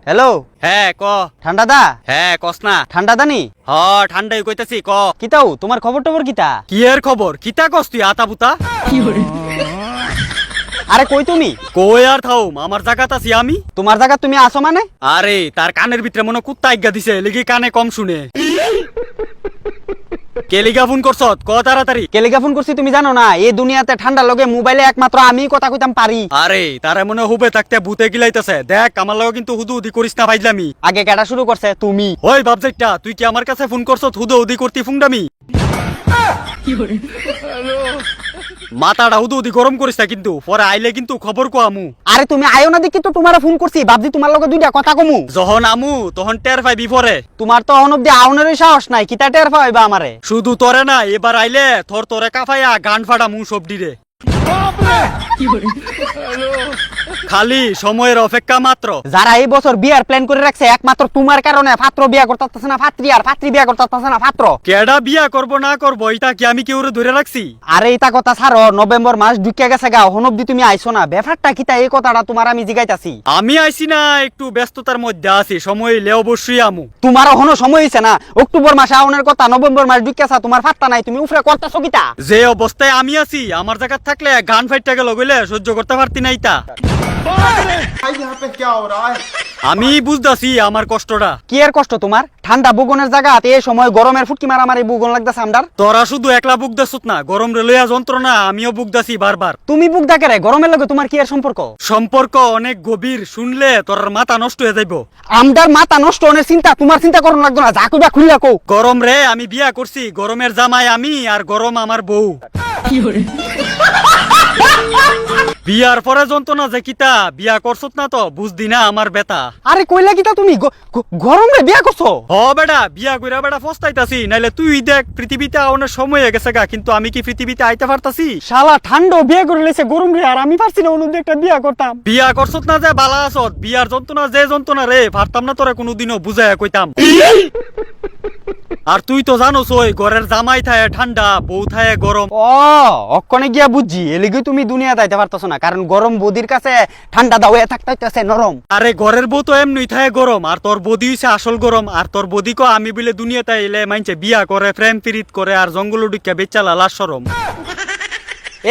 Hello হ্যাঁ ক। ঠান্ডা দা হ্যাঁ কস না। ঠান্ডা দানি হ ঠান্ডাই কইতাছি ক। কিতাও তোমার খবর টবর কিতা? কি এর খবর? কিতা কস তুই আতা বুতা? আরে কই তুমি? কই আর থাউম, আমার জায়গাত আছি আমি। তোমার জায়গা তুমি আসো মানে? আরে তার কানের ভিতরে মনে কুত্তা আজ্ঞা দিছে, লিগি কানে কম শুনে। কেলিগা ফোন করছত ক তাড়াতাড়ি। কেলিগা ফোন করছি তুমি জানো না, এই দুনিয়াতে ঠান্ডার লগে মোবাইলে একমাত্র আমি কথা কইতাম পারি। আরে তারে মনে হুবে থাকতে ভূতে গিলাইতেছে, দেখ আমার লগে কিন্তু হুদু হুদি করিস না ভাইলামি। আগে কেটা শুরু করছে তুমি। ওই বাপজাইটা, তুই কি আমার কাছে ফোন করছত হুদু হুদি করতি ফুংডামি? মাথাটা হুদু হুদি গরম করিস না কিন্তু, পরে আইলে কিন্তু খবর কো আমু। আরে তুমি আয়ো না দেখি তো তোমার ফোন করছি, ভাবছি তোমার লগে দুইটা কথা কমু। যখন আমু তখন টের পাইবি পরে। তোমার তো অনব্দি আউনেরই সাহস নাই, কিতা টের পাইবা আমারে? শুধু তোরে না, এবার আইলে তোরে কাফাইয়া গান ফাটা মু সবডিরে। খালি সময়ের অপেক্ষা মাত্র। যারা এই বছর বিয়ার প্ল্যান করে রাখছে একমাত্র তোমার কারণে, পাত্র বিয়া করতেছে না পাত্রী, আর পাত্রী বিয়া করতেছে না পাত্র। কেডা বিয়া করব না করব এটা কি আমি কেউরে ধরে রাখছি? আরে এটা কথা ছাড়ো, নভেম্বর মাস ঢুকিয়া গেছে গা, হনব্দি তুমি আইছো না, ব্যাপারটা কিতা এই কথাটা তোমার আমি জিগাইতাছি। আমি আইছি না, একটু ব্যস্ততার মধ্যে আছি, সময় এলে অবশ্যই আমু। তোমার হনো সময় হইছে না, অক্টোবর মাসে আউনের কথা, নভেম্বর মাস ঢুকিয়াছা, তোমার পাত্তা নাই, তুমি উফরে করতেছো কিতা? যে অবস্থায় আমি আছি, আমার জায়গা থাকলে গান ফাইটটা গেল গইলে সহ্য করতে পারতি না ইতা। আমি বুঝতাছি আমার কষ্টটা। কি এর কষ্ট তোমার? ঠান্ডা বুগনের জায়গা এই সময় গরমের ফুটকি মারা মারি বুগন লাগতেছে আমদার। তোরা শুধু একলা বুক দাসুত না, গরম রে লইয়া যন্ত্রণা আমিও বুক দাসি বারবার। তুমি বুক ডাকে রে, গরমের লগে তোমার কি এর সম্পর্ক? সম্পর্ক অনেক গভীর, শুনলে তোর মাথা নষ্ট হয়ে যাইব। আমদার মাথা নষ্ট অনেক চিন্তা, তোমার চিন্তা করুন লাগতো না, যা কইবা খুইলা কও। গরম রে আমি বিয়া করছি, গরমের জামাই আমি আর গরম আমার বউ। বিয়ার পরে যন্ত্রণা যে কিতা, বিয়া করছত না তো বুঝদি না আমার বেতা। আরে কইলা কিতা তুমি? গরম রে বিয়া করছো? হ বেটা, বিয়া কইরা বেটা ফস্তাইতাছি, নাইলে তুই দেখ পৃথিবীতে আওনের সময় হয়ে গেছে গা, কিন্তু আমি কি পৃথিবীতে আইতে পারতাছি? শালা ঠান্ডা বিয়া করে লেছে গরম রে, আর আমি পারছি না অনুদি একটা বিয়া করতাম। বিয়া করছত না যে বালা আসত, বিয়ার যন্ত্রণা যে যন্ত্রণা রে, পারতাম না তোরে কোনোদিনও বুঝাইয়া কইতাম। আর তুই তো জানোস, ওই ঘরের জামাই থায় ঠান্ডা, বউ থায় গরম। ও অক্ষণে গিয়া বুঝছি, এলিগে তুমি দুনিয়াতে আইতে পারতাছো না, কারণ গরম বদির কাছে ঠান্ডা দাও হয়ে থাকতে হইতাছে নরম। আরে ঘরের বউ তো এমনি থায় গরম, আর তোর বদি হইছে আসল গরম। আর তোর বদি কো আমি বলে দুনিয়াতে এলে মাইনছে বিয়া করে, প্রেম প্রীত করে, আর জঙ্গল ঢুকিয়া বেচালা লাশ শরম।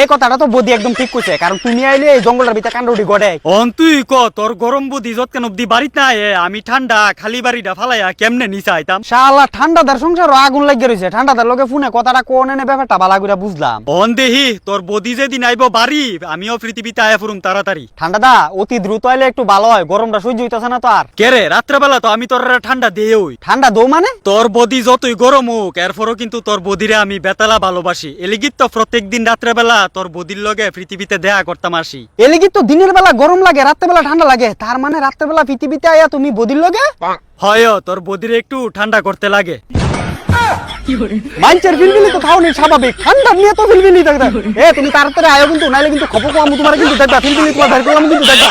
এই কথাটা তো বদি একদম ঠিক কইছে, কারণ তুমি আইলে এই জঙ্গলের ভিতরে কাণ্ড উঠি গড়ে। অন তুই ক তোর গরম বদি যতক্ষণ অব্দি বাড়িত না আয়ে, আমি ঠান্ডা খালি বাড়িটা ফালাইয়া কেমনে নিচে আইতাম? শালা ঠান্ডাদার সংসার আগুন লাগিয়ে রয়েছে, ঠান্ডাদার লগে ফোনে কথাটা কোন এনে ব্যাপারটা বালা করে বুঝলাম। অন দেহি তোর বদি যেদিন আইব বাড়ি, আমিও পৃথিবীতে আয়া ফুরুম তাড়াতাড়ি। ঠান্ডাদা অতি দ্রুত আইলে একটু ভালো হয়, গরমটা সহ্য হইতাছে না তো আর। কেরে রাত্রেবেলা তো আমি তোর ঠান্ডা দিয়ে ওই। ঠান্ডা দৌ মানে? তোর বদি যতই গরম হোক, এরপরও কিন্তু তোর বদিরে আমি বেতালা ভালোবাসি। এলিগিত তো প্রত্যেক দিন রাত্রেবেলা তোর বদির লগে পৃথিবীতে দেখা করতাম আসি। এলিগি তো দিনের বেলা গরম লাগে, রাত্রেবেলা ঠান্ডা লাগে, তার মানে রাত্রেবেলা পৃথিবীতে আয়া তুমি বদির লগে? হয় তোর বদিরে একটু ঠান্ডা করতে লাগে। মাইনচের বিলবিলি তো খাওনি স্বাভাবিক, ঠান্ডা নিয়ে তো বিলবিলি থাকে। তুমি তাড়াতাড়ি আয়ো কিন্তু, নাইলে কিন্তু খবর কম তোমার কিন্তু দেখবা, বিলবিলি তোমার বের করলাম কিন্তু দেখবা।